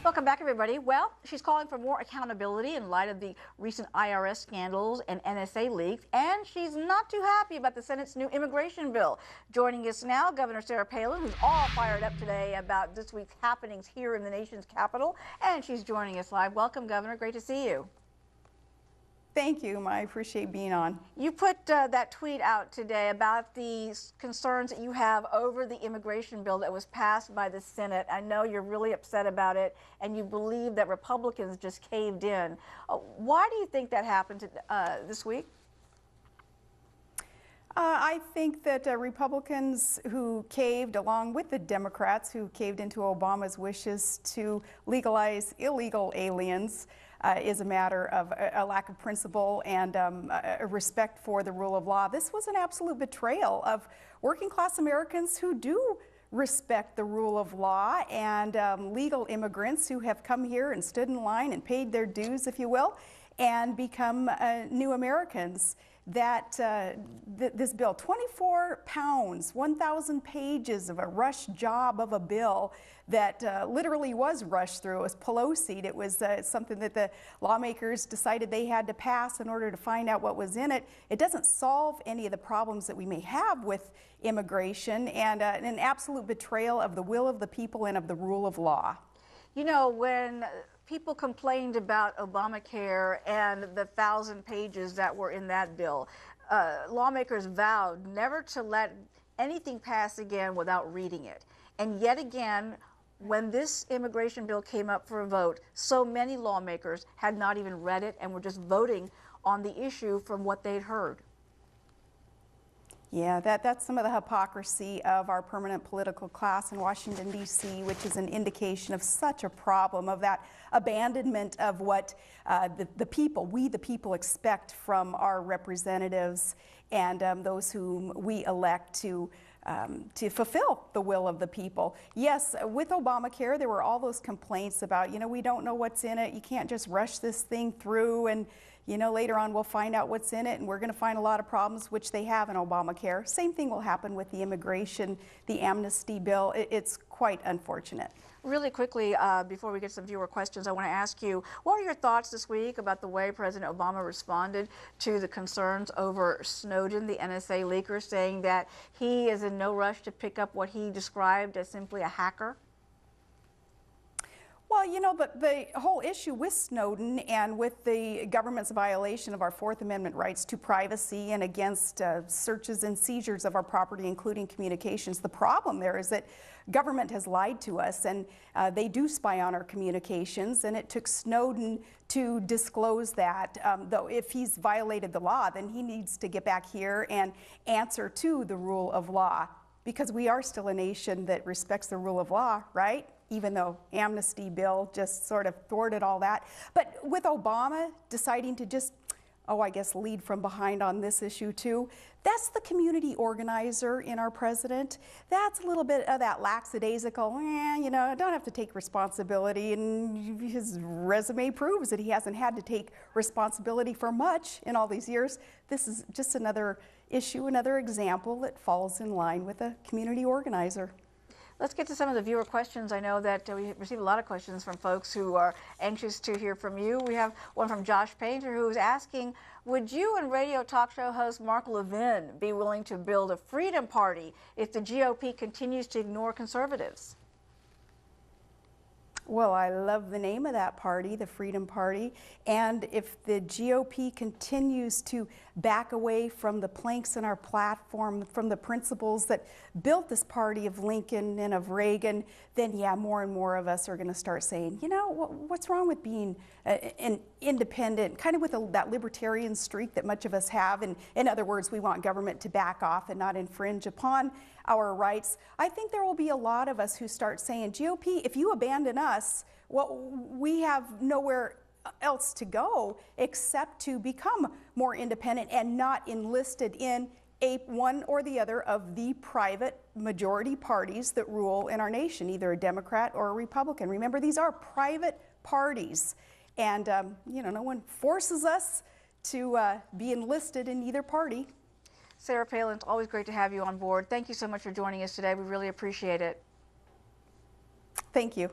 Welcome back, everybody. Well, she's calling for more accountability in light of the recent IRS scandals and NSA leaks, and she's not too happy about the Senate's new immigration bill. Joining us now, Governor Sarah Palin, who's all fired up today about this week's happenings here in the nation's capital, and she's joining us live. Welcome, Governor. Great to see you. Thank you. I appreciate being on. You put that tweet out today about the concerns that you have over the immigration bill that was passed by the Senate. I know you're really upset about it, and you believe that Republicans just caved in. Why do you think that happened this week? I think that Republicans who caved, along with the Democrats who caved into Obama's wishes to legalize illegal aliens, is a matter of a lack of principle and a respect for the rule of law. This was an absolute betrayal of working class Americans who do respect the rule of law, and legal immigrants who have come here and stood in line and paid their dues, if you will, and become new Americans. This bill, 24 pounds, 1,000 pages of a rush job of a bill that literally was rushed through. It was Pelosi'd. It was something that the lawmakers decided they had to pass in order to find out what was in it. It doesn't solve any of the problems that we may have with immigration, and an absolute betrayal of the will of the people and of the rule of law. You know, when people complained about Obamacare and the 1,000 pages that were in that bill, lawmakers vowed never to let anything pass again without reading it. And yet again, when this immigration bill came up for a vote, so many lawmakers had not even read it and were just voting on the issue from what they'd heard. Yeah, that's some of the hypocrisy of our permanent political class in Washington, D.C., which is an indication of such a problem, of that abandonment of what the people, we the people, expect from our representatives and those whom we elect to fulfill the will of the people. Yes, with Obamacare, there were all those complaints about, you know, we don't know what's in it. You can't just rush this thing through, and you know, later on we'll find out what's in it, and we're going to find a lot of problems, which they have in Obamacare. Same thing will happen with the immigration, the amnesty bill. It's quite unfortunate. Really quickly, before we get some viewer questions, I want to ask you, what are your thoughts this week about the way President Obama responded to the concerns over Snowden, the NSA leaker, saying that he is in no rush to pick up what he described as simply a hacker? Well, you know, but the whole issue with Snowden and with the government's violation of our Fourth Amendment rights to privacy and against searches and seizures of our property, including communications, the problem there is that government has lied to us, and they do spy on our communications, and it took Snowden to disclose that. Though if he's violated the law, then he needs to get back here and answer to the rule of law, because we are still a nation that respects the rule of law, right? Even though amnesty bill just sort of thwarted all that. But with Obama deciding to just, I guess, lead from behind on this issue too, that's the community organizer in our president. That's a little bit of that lackadaisical, you know, don't have to take responsibility, and his resume proves that he hasn't had to take responsibility for much in all these years. This is just another issue, another example that falls in line with a community organizer. Let's get to some of the viewer questions. I know that we receive a lot of questions from folks who are anxious to hear from you. We have one from Josh Painter, who's asking, would you and radio talk show host Mark Levin be willing to build a freedom party if the GOP continues to ignore conservatives? Well, I love the name of that party, the Freedom Party, and if the GOP continues to back away from the planks in our platform, from the principles that built this party of Lincoln and of Reagan, then yeah, more and more of us are going to start saying, you know, what's wrong with being an independent, kind of with that libertarian streak that much of us have, and in other words, we want government to back off and not infringe upon our rights. I think there will be a lot of us who start saying, GOP, if you abandon us, well, we have nowhere else to go except to become more independent and not enlisted in one or the other of the private majority parties that rule in our nation, either a Democrat or a Republican. Remember, these are private parties, and you know, no one forces us to be enlisted in either party. Sarah Palin, it's always great to have you on board. Thank you so much for joining us today. We really appreciate it. Thank you.